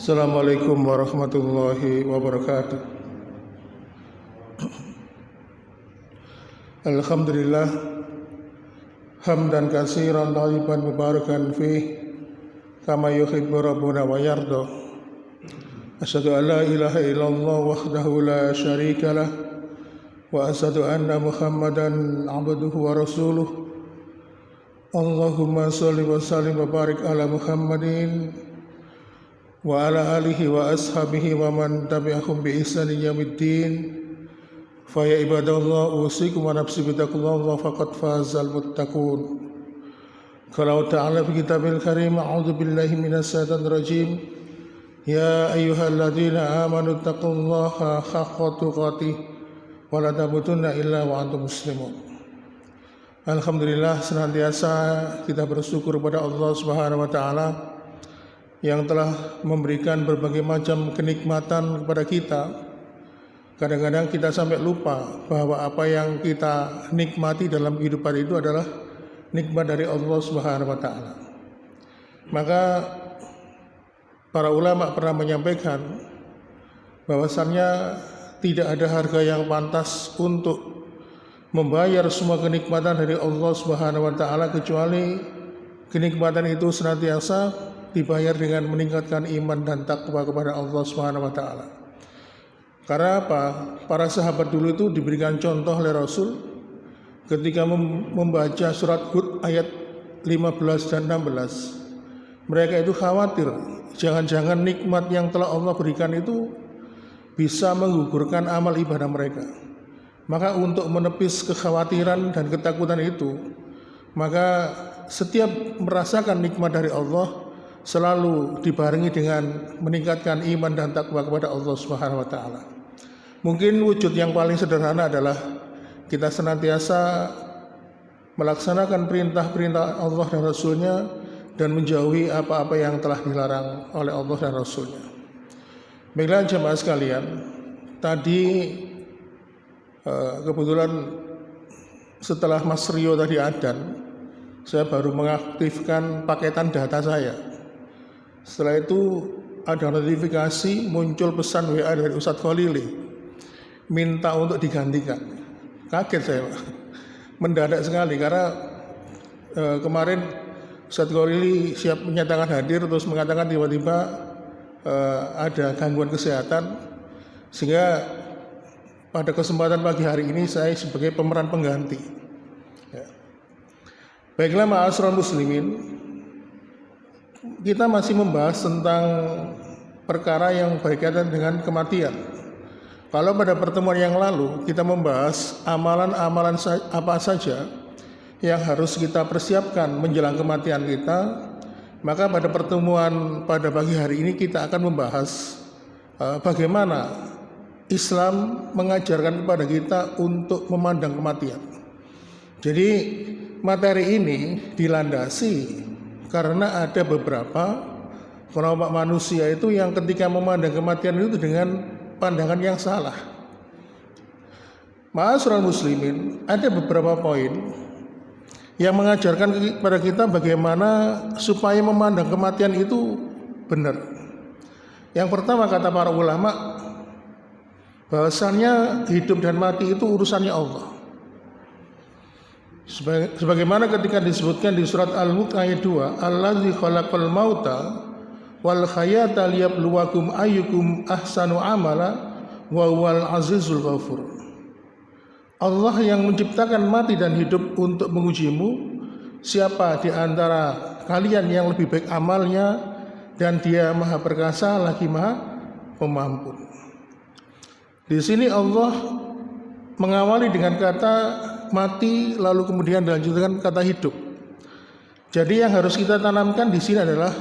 Assalamualaikum warahmatullahi wabarakatuh. Alhamdulillah hamdan katsiran thayyiban mubarakan fih kama yuhibbu rabbuna wa yarda. Asyhadu an la ilaha illallah wahdahu la syarika lah wa asyhadu anna Muhammadan abduhu wa rasuluh. Allahumma shalli wa sallim wa barik ala Muhammadin wa ala alihi wa ashabihi wa man tabi'ahum bi ihsanin yaumiddin. Fa ya ibadallah usikum wa nafsi bitaqwallah faqad fazal muttaqun. Qala ta'ala fi kitabil karim a'udzu billahi minas syaitonir rajim. Ya ayyuhalladzina amanu taqullaha haqqa tuqatih wa la tamutunna illa wa antum muslimun. Alhamdulillah, senantiasa kita bersyukur kepada Allah Subhanahu wa taala yang telah memberikan berbagai macam kenikmatan kepada kita. Kadang-kadang kita sampai lupa bahwa apa yang kita nikmati dalam kehidupan itu adalah nikmat dari Allah Subhanahu wa taala. Maka para ulama pernah menyampaikan bahwasannya tidak ada harga yang pantas untuk membayar semua kenikmatan dari Allah Subhanahu wa taala kecuali kenikmatan itu senantiasa dibayar dengan meningkatkan iman dan takwa kepada Allah Subhanahu wa taala. Karena apa? Para sahabat dulu itu diberikan contoh oleh Rasul ketika membaca surat Hud ayat 15 dan 16. Mereka itu khawatir jangan-jangan nikmat yang telah Allah berikan itu bisa menggugurkan amal ibadah mereka. Maka untuk menepis kekhawatiran dan ketakutan itu, maka setiap merasakan nikmat dari Allah selalu dibarengi dengan meningkatkan iman dan takwa kepada Allah Subhanahu wa taala. Mungkin wujud yang paling sederhana adalah kita senantiasa melaksanakan perintah-perintah Allah dan Rasul-Nya dan menjauhi apa-apa yang telah dilarang oleh Allah dan Rasul-Nya. Baiklah jemaah sekalian, tadi kebetulan setelah Mas Rio tadi adzan, saya baru mengaktifkan paketan data saya. Setelah itu ada notifikasi muncul pesan WA dari Ustadz Khalili minta untuk digantikan. Kaget saya, mendadak sekali karena kemarin Ustadz Khalili siap menyatakan hadir terus mengatakan tiba-tiba ada gangguan kesehatan, sehingga pada kesempatan pagi hari ini saya sebagai pemeran pengganti. Ya. Baiklah ma'asyiral muslimin, kita masih membahas tentang perkara yang berkaitan dengan kematian. Kalau pada pertemuan yang lalu kita membahas amalan-amalan apa saja yang harus kita persiapkan menjelang kematian kita, maka pada pertemuan pada pagi hari ini kita akan membahas bagaimana Islam mengajarkan kepada kita untuk memandang kematian. Jadi materi ini dilandasi karena ada beberapa kelompok manusia itu yang ketika memandang kematian itu dengan pandangan yang salah. Ma'asyiral muslimin, ada beberapa poin yang mengajarkan kepada kita bagaimana supaya memandang kematian itu benar. Yang pertama kata para ulama, bahwasannya hidup dan mati itu urusannya Allah. Sebagaimana ketika disebutkan di surat Al-Mulk ayat 2, Allazi khalaqal mauta wal hayata liyabluwakum ayyukum ahsanu amala wa huwal azizul ghafur. Allah yang menciptakan mati dan hidup untuk mengujimu siapa di antara kalian yang lebih baik amalnya, dan Dia Maha Perkasa lagi Maha Pemampun. Di sini Allah mengawali dengan kata mati lalu kemudian dilanjutkan kata hidup. Jadi yang harus kita tanamkan di sini adalah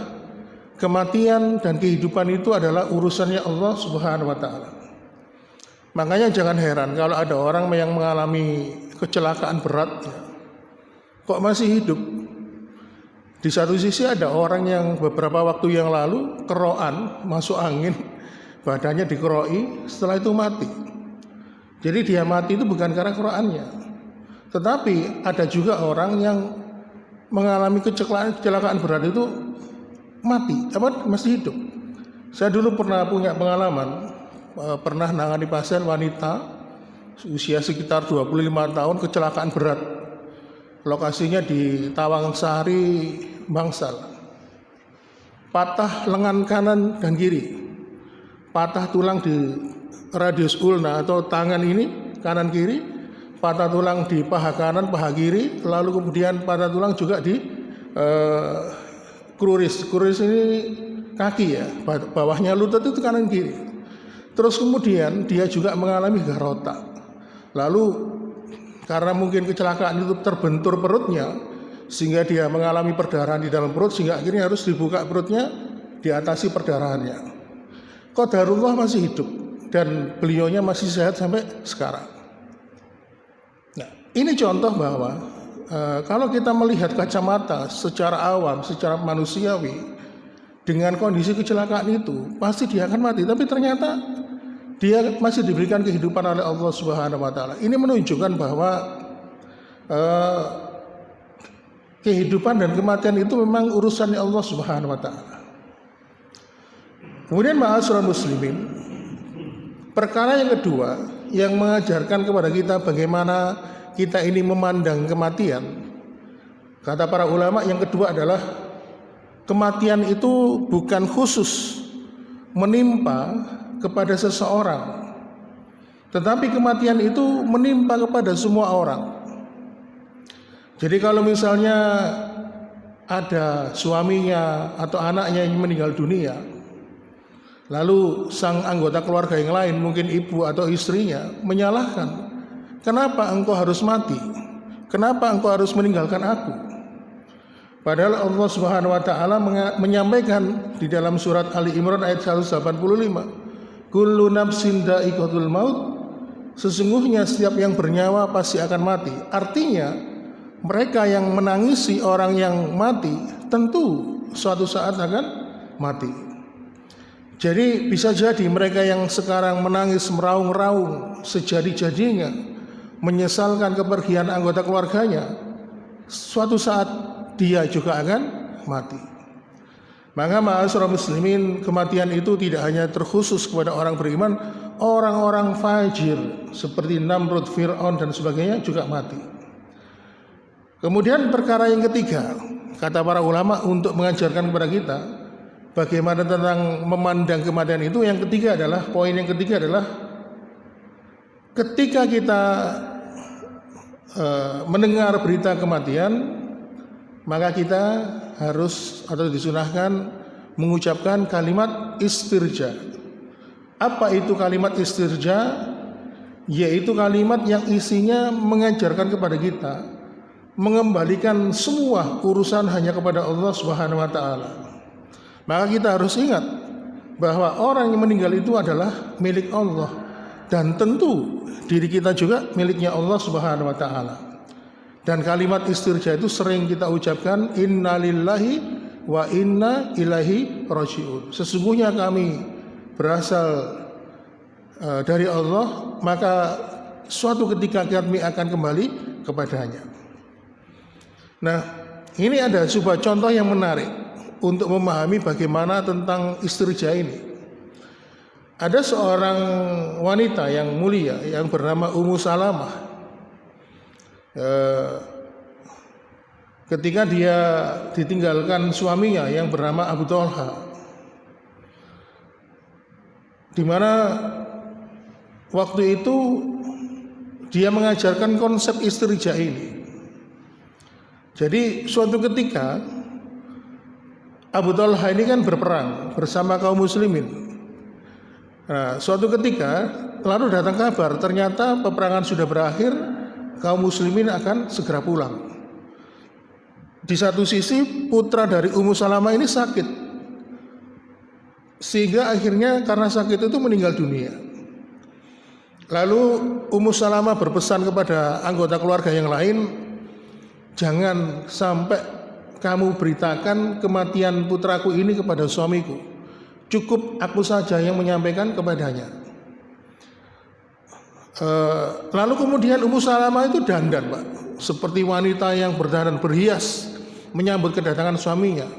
kematian dan kehidupan itu adalah urusannya Allah Subhanahu wa taala. Makanya jangan heran kalau ada orang yang mengalami kecelakaan berat, kok masih hidup. Di satu sisi ada orang yang beberapa waktu yang lalu keroan, masuk angin, badannya dikeroi, setelah itu mati. Jadi dia mati itu bukan karena keroannya, tetapi ada juga orang yang mengalami kecelakaan berat itu mati, apa masih hidup. Saya dulu pernah punya pengalaman, pernah nangani pasien wanita usia sekitar 25 tahun kecelakaan berat. Lokasinya di Tawangsari, Bangsal. Patah lengan kanan dan kiri, patah tulang di radius ulna atau tangan ini kanan kiri, patah tulang di paha kanan, paha kiri, lalu kemudian patah tulang juga di kruris. Kruris ini kaki ya, bawahnya lutut itu kanan kiri. Terus kemudian dia juga mengalami garota. Lalu karena mungkin kecelakaan itu terbentur perutnya, sehingga dia mengalami perdarahan di dalam perut, sehingga akhirnya harus dibuka perutnya, diatasi perdarahannya. Qadarullah masih hidup dan beliaunya masih sehat sampai sekarang. Nah, ini contoh bahwa kalau kita melihat kacamata secara awam, secara manusiawi, dengan kondisi kecelakaan itu pasti dia akan mati, tapi ternyata dia masih diberikan kehidupan oleh Allah Subhanahu wa taala. Ini menunjukkan bahwa kehidupan dan kematian itu memang urusannya Allah Subhanahu wa taala. Kemudian ma'asyiral muslimin, perkara yang kedua yang mengajarkan kepada kita bagaimana kita ini memandang kematian. Kata para ulama, yang kedua adalah kematian itu bukan khusus menimpa kepada seseorang, tetapi kematian itu menimpa kepada semua orang. Jadi kalau misalnya ada suaminya atau anaknya yang meninggal dunia, lalu sang anggota keluarga yang lain, mungkin ibu atau istrinya, menyalahkan, kenapa engkau harus mati? Kenapa engkau harus meninggalkan aku? Padahal Allah Subhanahu wa taala menyampaikan di dalam surat Ali Imran ayat 185, kullu nafsin dha'iqatul maut, sesungguhnya setiap yang bernyawa pasti akan mati. Artinya mereka yang menangisi orang yang mati tentu suatu saat akan mati. Jadi bisa jadi mereka yang sekarang menangis meraung-raung sejadi-jadinya menyesalkan kepergian anggota keluarganya, suatu saat dia juga akan mati. Maka ma'asyiral muslimin, kematian itu tidak hanya terkhusus kepada orang beriman, orang-orang fajir seperti Namrud, Fir'aun dan sebagainya juga mati. Kemudian perkara yang ketiga, kata para ulama untuk mengajarkan kepada kita bagaimana tentang memandang kematian itu, yang ketiga adalah, poin yang ketiga adalah ketika kita mendengar berita kematian, maka kita harus atau disunahkan mengucapkan kalimat istirja. Apa itu kalimat istirja? Yaitu kalimat yang isinya mengajarkan kepada kita mengembalikan semua urusan hanya kepada Allah Subhanahu wa taala. Maka kita harus ingat bahwa orang yang meninggal itu adalah milik Allah, dan tentu diri kita juga miliknya Allah Subhanahu wa taala. Dan kalimat istirja itu sering kita ucapkan, innalillahi wa inna ilaihi raji'un. Sesungguhnya kami berasal dari Allah, maka suatu ketika kami akan kembali kepadanya. Nah, ini ada sebuah contoh yang menarik untuk memahami bagaimana tentang istirja ini. Ada seorang wanita yang mulia yang bernama Ummu Salamah. Ketika dia ditinggalkan suaminya yang bernama Abu Talha, di mana waktu itu dia mengajarkan konsep istirja ini. Jadi suatu ketika Abu Talha ini kan berperang bersama kaum muslimin. Nah, suatu ketika lalu datang kabar ternyata peperangan sudah berakhir, kaum muslimin akan segera pulang. Di satu sisi putra dari Ummu Salamah ini sakit, sehingga akhirnya karena sakit itu meninggal dunia. Lalu Ummu Salamah berpesan kepada anggota keluarga yang lain, jangan sampai kamu beritakan kematian putraku ini kepada suamiku, cukup aku saja yang menyampaikan kepadanya. Lalu kemudian Ummu Salamah itu dandan, Pak, seperti wanita yang berdandan berhias menyambut kedatangan suaminya.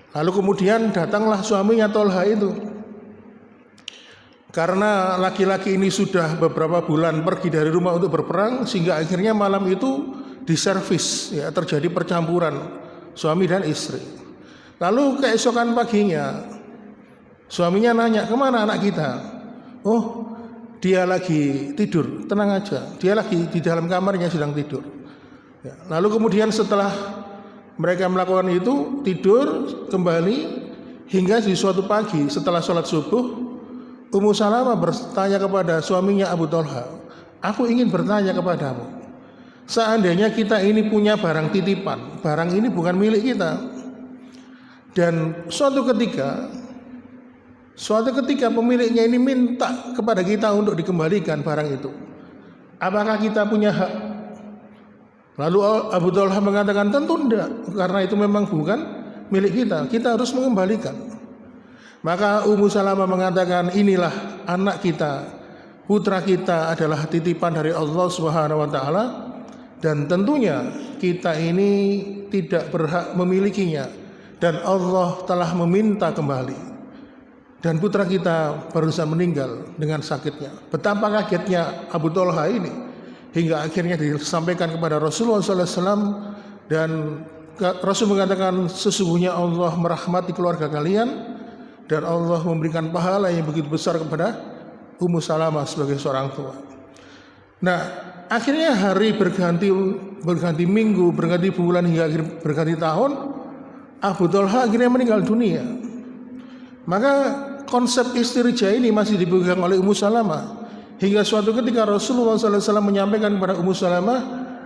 Lalu kemudian datanglah suaminya Tolha itu. Karena laki-laki ini sudah beberapa bulan pergi dari rumah untuk berperang, sehingga akhirnya malam itu diservis, ya, terjadi percampuran suami dan istri. Lalu keesokan paginya suaminya nanya, kemana anak kita? Oh, dia lagi tidur, tenang aja, dia lagi di dalam kamarnya sedang tidur. Ya, lalu kemudian setelah mereka melakukan itu, tidur kembali hingga di suatu pagi setelah sholat subuh, Ummu Salamah bertanya kepada suaminya Abu Tolha, aku ingin bertanya kepadamu, seandainya kita ini punya barang titipan, barang ini bukan milik kita, dan suatu ketika pemiliknya ini minta kepada kita untuk dikembalikan barang itu, apakah kita punya hak? Lalu Abu Tolha mengatakan, tentu tidak, karena itu memang bukan milik kita harus mengembalikan. Maka Ummu Salamah mengatakan, inilah anak kita, putra kita adalah titipan dari Allah Subhanahu wa taala, dan tentunya kita ini tidak berhak memilikinya, dan Allah telah meminta kembali, dan putra kita barusan meninggal dengan sakitnya. Betapa kagetnya Abu Tolha ini, hingga akhirnya disampaikan kepada Rasulullah SAW, dan Rasul mengatakan, sesungguhnya Allah merahmati keluarga kalian, dan Allah memberikan pahala yang begitu besar kepada Ummu Salamah sebagai seorang tua. Nah, akhirnya hari berganti minggu, berganti bulan, hingga berganti tahun, Abu Tolha akhirnya meninggal dunia. Maka konsep istirja ini masih dipegang oleh Ummu Salamah, hingga suatu ketika Rasulullah SAW menyampaikan kepada Ummu Salamah,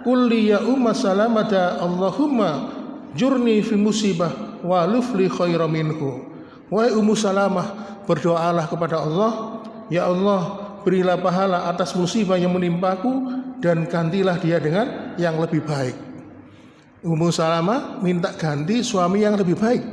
qul li ya Umma Salamah Allahumma jurni fi musibah wa lufli khairan minhu. Wahai Ummu Salamah, berdoalah kepada Allah, ya Allah, berilah pahala atas musibah yang menimpaku, dan gantilah dia dengan yang lebih baik. Ummu Salamah minta ganti suami yang lebih baik.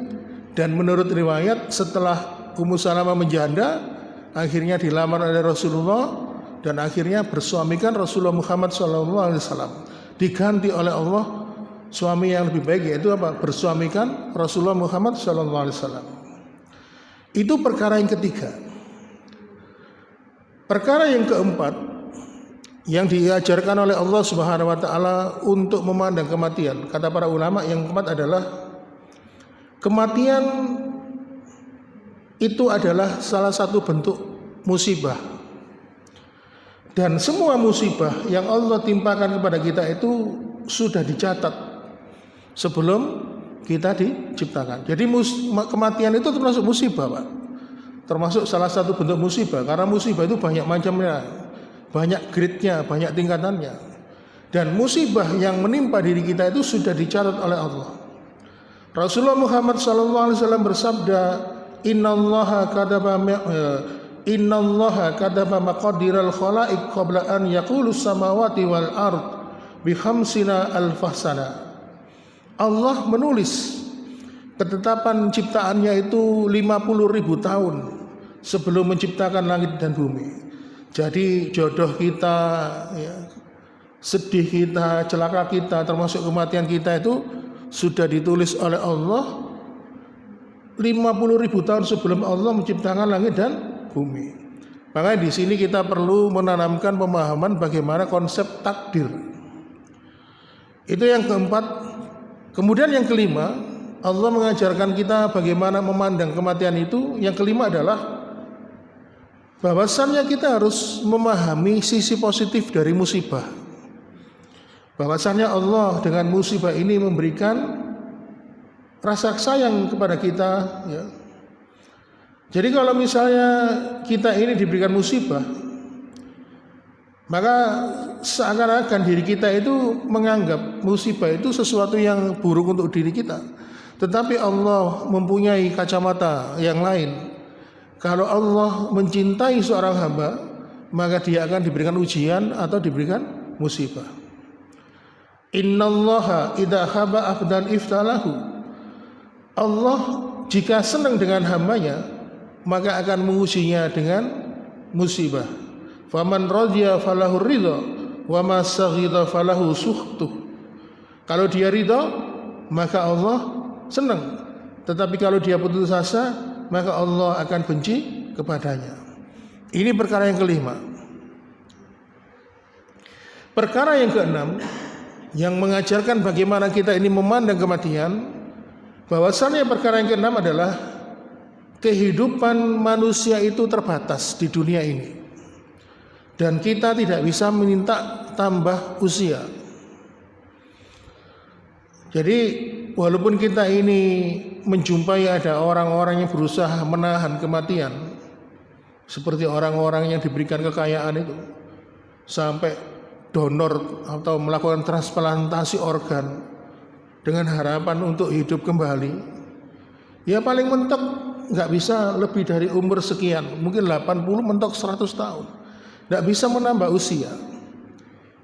Dan menurut riwayat, setelah Ummu Salamah menjanda, akhirnya dilamar oleh Rasulullah, dan akhirnya bersuamikan Rasulullah Muhammad SAW. Diganti oleh Allah suami yang lebih baik, yaitu apa? Bersuamikan Rasulullah Muhammad SAW. Itu perkara yang ketiga. Perkara yang keempat yang diajarkan oleh Allah Subhanahu wa taala untuk memandang kematian, kata para ulama, yang keempat adalah kematian itu adalah salah satu bentuk musibah. Dan semua musibah yang Allah timpakan kepada kita itu sudah dicatat sebelum kita diciptakan. Jadi kematian itu termasuk musibah, Pak. Termasuk salah satu bentuk musibah, karena musibah itu banyak macamnya, banyak grade-nya, banyak tingkatannya. Dan musibah yang menimpa diri kita itu sudah dicatat oleh Allah. Rasulullah Muhammad SAW bersabda, Innallaha kadaba maqadiral khalaik qabla an yaqulus samawati wal ard bi khamsina alfahsana. Allah menulis ketetapan ciptaannya itu 50.000 tahun sebelum menciptakan langit dan bumi. Jadi jodoh kita, ya, sedih kita, celaka kita, termasuk kematian kita itu sudah ditulis oleh Allah 50.000 tahun sebelum Allah menciptakan langit dan bumi. Makanya di sini kita perlu menanamkan pemahaman bagaimana konsep takdir. Itu yang keempat. Kemudian yang kelima, Allah mengajarkan kita bagaimana memandang kematian itu. Yang kelima adalah bahwasannya kita harus memahami sisi positif dari musibah. Bahwasannya Allah dengan musibah ini memberikan rasa sayang kepada kita, ya. Jadi kalau misalnya kita ini diberikan musibah, maka seakan-akan diri kita itu menganggap musibah itu sesuatu yang buruk untuk diri kita. Tetapi Allah mempunyai kacamata yang lain. Kalau Allah mencintai seorang hamba, maka dia akan diberikan ujian atau diberikan musibah. Innallaha idza haba abdan iftalahu. Allah jika senang dengan hambanya, maka akan mengujinya dengan musibah. Faman radhiya falahu ridha wa ma saghida falahu sukhtuh. Kalau dia ridha, maka Allah senang. Tetapi kalau dia putus asa, maka Allah akan benci kepadanya. Ini perkara yang kelima. Perkara yang keenam, yang mengajarkan bagaimana kita ini memandang kematian, bahwasannya perkara yang keenam adalah kehidupan manusia itu terbatas di dunia ini, dan kita tidak bisa meminta tambah usia. Jadi walaupun kita ini menjumpai ada orang-orang yang berusaha menahan kematian, seperti orang-orang yang diberikan kekayaan itu, sampai donor atau melakukan transplantasi organ dengan harapan untuk hidup kembali, ya paling mentok nggak bisa lebih dari umur sekian, mungkin 80, mentok 100 tahun, nggak bisa menambah usia,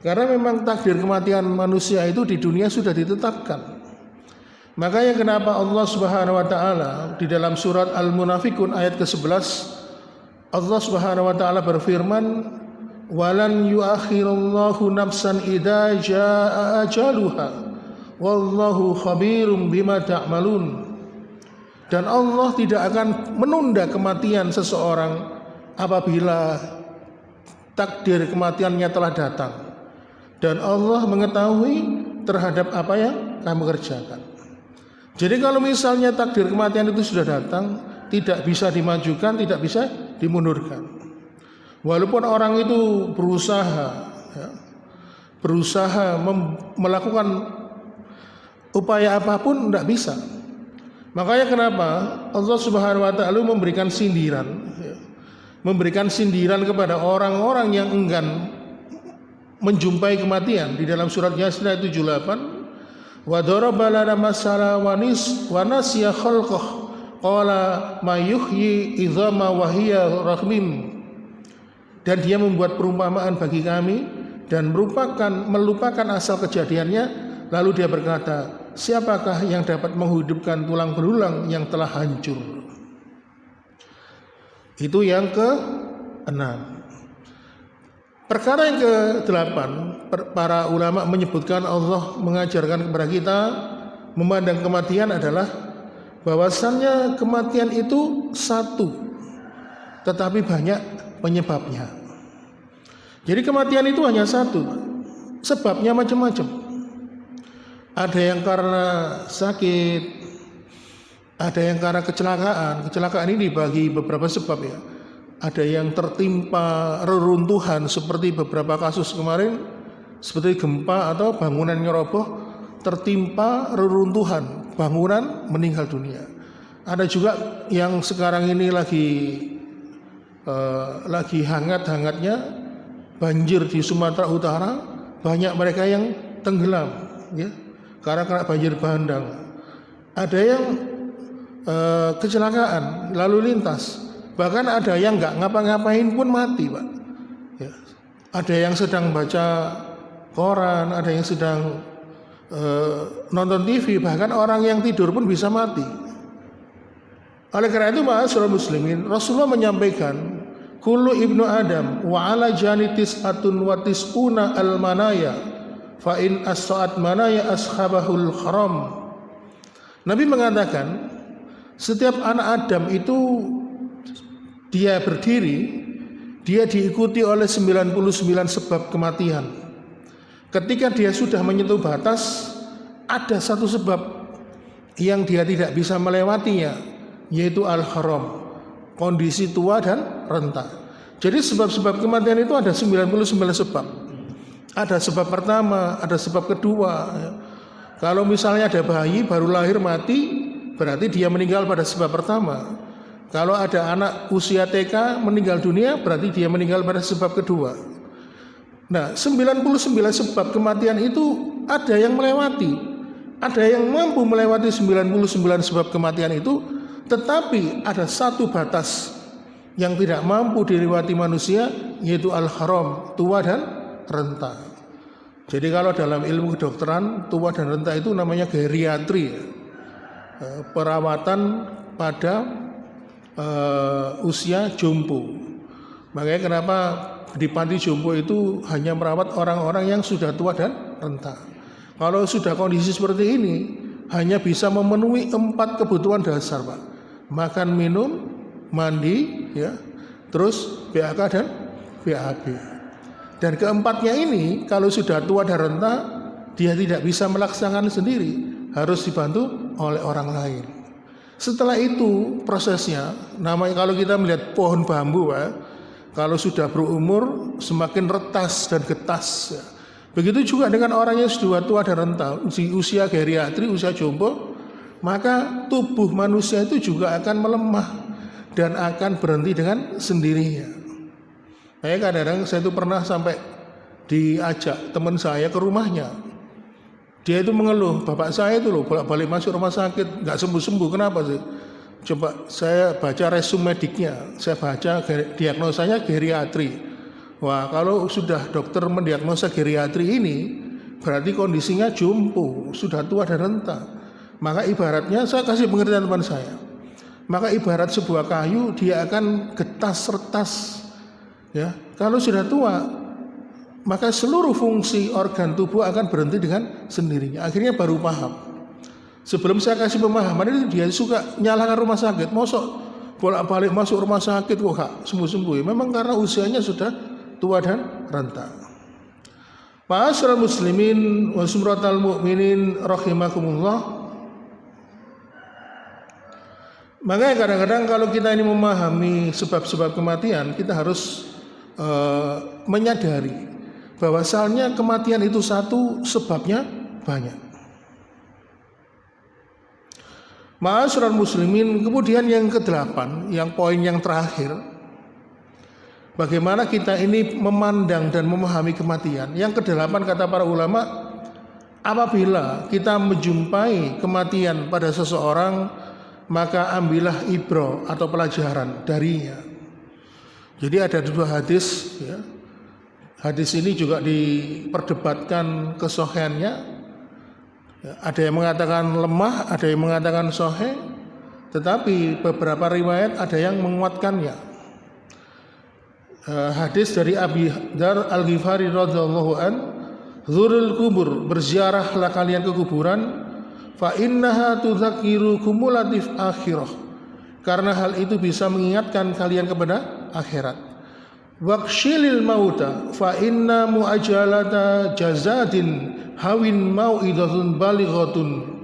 karena memang takdir kematian manusia itu di dunia sudah ditetapkan. Makanya kenapa Allah Subhanahu wa taala di dalam surat Al-Munafikun ayat ke-11, Allah Subhanahu wa taala berfirman, walan yuakhirullahu nafsan idza jaa ajaluha wallahu khabirum bima ta'malun. Dan Allah tidak akan menunda kematian seseorang apabila takdir kematiannya telah datang, dan Allah mengetahui terhadap apa yang kamu kerjakan. Jadi kalau misalnya takdir kematian itu sudah datang, tidak bisa dimajukan, tidak bisa dimundurkan. Walaupun orang itu berusaha melakukan upaya apapun, tidak bisa. Makanya kenapa Allah Subhanahu wa taala memberikan sindiran kepada orang-orang yang enggan menjumpai kematian di dalam surat Yasin ayat 78, wa daraba lana masala wa nasiya khalqah qala may yuhyi idzama wa hiya rahmim. Dan dia membuat perumpamaan bagi kami dan melupakan asal kejadiannya, lalu dia berkata, siapakah yang dapat menghidupkan tulang belulang yang telah hancur? Itu yang ke-6. Perkara yang ke-8, para ulama menyebutkan Allah mengajarkan kepada kita memandang kematian adalah bahwasannya kematian itu satu, tetapi banyak penyebabnya. Jadi kematian itu hanya satu, sebabnya macam-macam. Ada yang karena sakit, ada yang karena kecelakaan. Kecelakaan ini dibagi beberapa sebab ya. Ada yang tertimpa reruntuhan seperti beberapa kasus kemarin, seperti gempa atau bangunan roboh, tertimpa reruntuhan, bangunan meninggal dunia. Ada juga yang sekarang ini lagi hangat-hangatnya banjir di Sumatera Utara, banyak mereka yang tenggelam ya, karena kena banjir bandang. Ada yang kecelakaan lalu lintas, bahkan ada yang nggak ngapa-ngapain pun mati, Pak ya. Ada yang sedang baca koran, ada yang sedang nonton TV, bahkan orang yang tidur pun bisa mati. Oleh karena itu, ma'asyiral muslimin, Rasulullah menyampaikan, kullu ibnu Adam wa ala janitis atun wa tis'una al manaya fa in as-sa'at manaya ashabahul haram. Nabi mengatakan, setiap anak Adam itu dia berdiri, dia diikuti oleh 99 sebab kematian. Ketika dia sudah menyentuh batas, ada satu sebab yang dia tidak bisa melewatinya, yaitu al-haram, kondisi tua dan renta. Jadi sebab-sebab kematian itu ada 99 sebab. Ada sebab pertama, ada sebab kedua. Kalau misalnya ada bayi baru lahir mati, berarti dia meninggal pada sebab pertama. Kalau ada anak usia TK meninggal dunia, berarti dia meninggal pada sebab kedua. Nah, 99 sebab kematian itu ada yang melewati. Ada yang mampu melewati 99 sebab kematian itu, tetapi ada satu batas yang tidak mampu dilewati manusia, yaitu al-haram, tua dan renta. Jadi kalau dalam ilmu kedokteran, tua dan renta itu namanya geriatri, perawatan pada usia jompo. Makanya kenapa di panti jompo itu hanya merawat orang-orang yang sudah tua dan renta. Kalau sudah kondisi seperti ini, hanya bisa memenuhi 4 kebutuhan dasar, Pak. Makan, minum, mandi, ya, terus BAK dan BAB. Dan keempatnya ini kalau sudah tua dan renta, dia tidak bisa melaksanakan sendiri, harus dibantu oleh orang lain. Setelah itu prosesnya, namanya kalau kita melihat pohon bambu, Pak, kalau sudah berumur semakin retas dan getas, ya. Begitu juga dengan orang yang sudah tua dan renta, usia geriatri, usia jompo, maka tubuh manusia itu juga akan melemah dan akan berhenti dengan sendirinya. Kadang-kadang saya itu pernah sampai diajak teman saya ke rumahnya. Dia itu mengeluh, bapak saya itu loh bolak-balik masuk rumah sakit, nggak sembuh-sembuh, kenapa sih? Coba saya baca resume mediknya, saya baca diagnosanya geriatri. Wah, kalau sudah dokter mendiagnosa geriatri ini, berarti kondisinya jompo, sudah tua dan renta. Maka ibaratnya, saya kasih pengertian teman saya, maka ibarat sebuah kayu, dia akan getas retas, ya. Kalau sudah tua, maka seluruh fungsi organ tubuh akan berhenti dengan sendirinya. Akhirnya baru paham. Sebelum saya kasih pemahaman itu, dia suka nyalakan rumah sakit. Mosok bolak-balik masuk rumah sakit kok gak sembuh-sembuh. Memang karena usianya sudah tua dan renta. Ma'asyiral muslimin wa sumratal mu'minin rahimakumullah. Makanya kadang-kadang kalau kita ini memahami sebab-sebab kematian, kita harus menyadari bahwasalnya kematian itu satu, sebabnya banyak. Ma'asyiral muslimin, kemudian yang ke-8, yang poin yang terakhir, bagaimana kita ini memandang dan memahami kematian. Yang ke-8 kata para ulama, apabila kita menjumpai kematian pada seseorang, maka ambillah ibrah atau pelajaran darinya. Jadi ada 2 hadis, ya. Hadis ini juga diperdebatkan kesohihannya. Ada yang mengatakan lemah, ada yang mengatakan sahih, tetapi beberapa riwayat ada yang menguatkannya. Hadis dari Abi Dzar Al-Ghifari radhiyallahu an, "Zurul kubur, berziarahlah kalian ke kuburan, fa innaha tudzakiru kumulatif akhirah." Karena hal itu bisa mengingatkan kalian kepada akhirat. Waqshilil mauta fa inna muajalata jazadin hawin mau'idatun balighatun.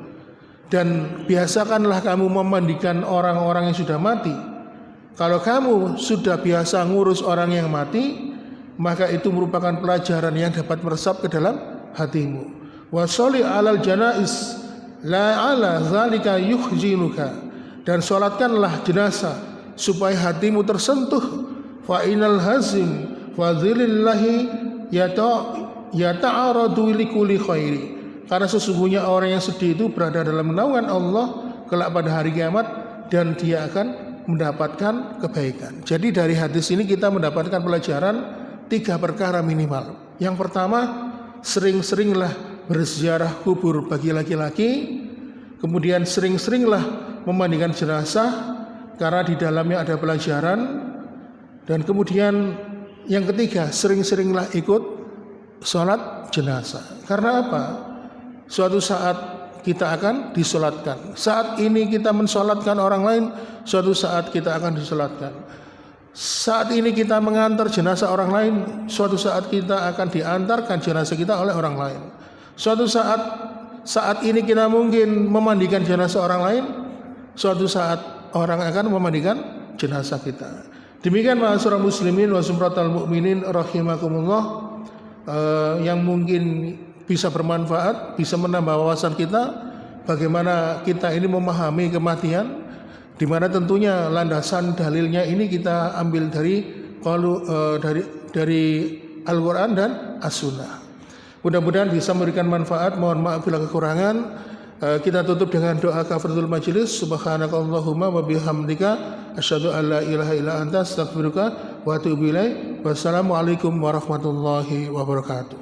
Dan biasakanlah kamu memandikan orang-orang yang sudah mati. Kalau kamu sudah biasa ngurus orang yang mati, maka itu merupakan pelajaran yang dapat meresap ke dalam hatimu. Wa sholli 'alal janais la 'ala zalika yuhzinuka. Dan sholatkanlah jenazah supaya hatimu tersentuh. Fa inal hazim fa dzilillahi yata'aradu likulli khairi. Karena sesungguhnya orang yang sedih itu berada dalam naungan Allah kelak pada hari kiamat, dan dia akan mendapatkan kebaikan. Jadi dari hadis ini kita mendapatkan pelajaran 3 perkara minimal. Yang pertama, sering-seringlah berziarah kubur bagi laki-laki. Kemudian sering-seringlah memandikan jenazah karena di dalamnya ada pelajaran. Dan kemudian yang ketiga, sering-seringlah ikut sholat jenazah. Karena apa? Suatu saat kita akan disolatkan. Saat ini kita mensolatkan orang lain, suatu saat kita akan disolatkan. Saat ini kita mengantar jenazah orang lain, suatu saat kita akan diantarkan jenazah kita oleh orang lain. Suatu saat ini kita mungkin memandikan jenazah orang lain, suatu saat orang akan memandikan jenazah kita. Demikian ma'asyiral muslimin wa sumratal mu'minin rahimakumullah, yang mungkin bisa bermanfaat, bisa menambah wawasan kita bagaimana kita ini memahami kematian, di mana tentunya landasan dalilnya ini kita ambil dari Al-Qur'an dan As-Sunnah. Mudah-mudahan bisa memberikan manfaat. Mohon maaf bila kekurangan. Kita tutup dengan doa kafaratul majelis. Subhanakallahumma wa bihamdika asyhadu an la ilaha illa anta astaghfiruka wa atubu ilaik. Wassalamualaikum warahmatullahi wabarakatuh.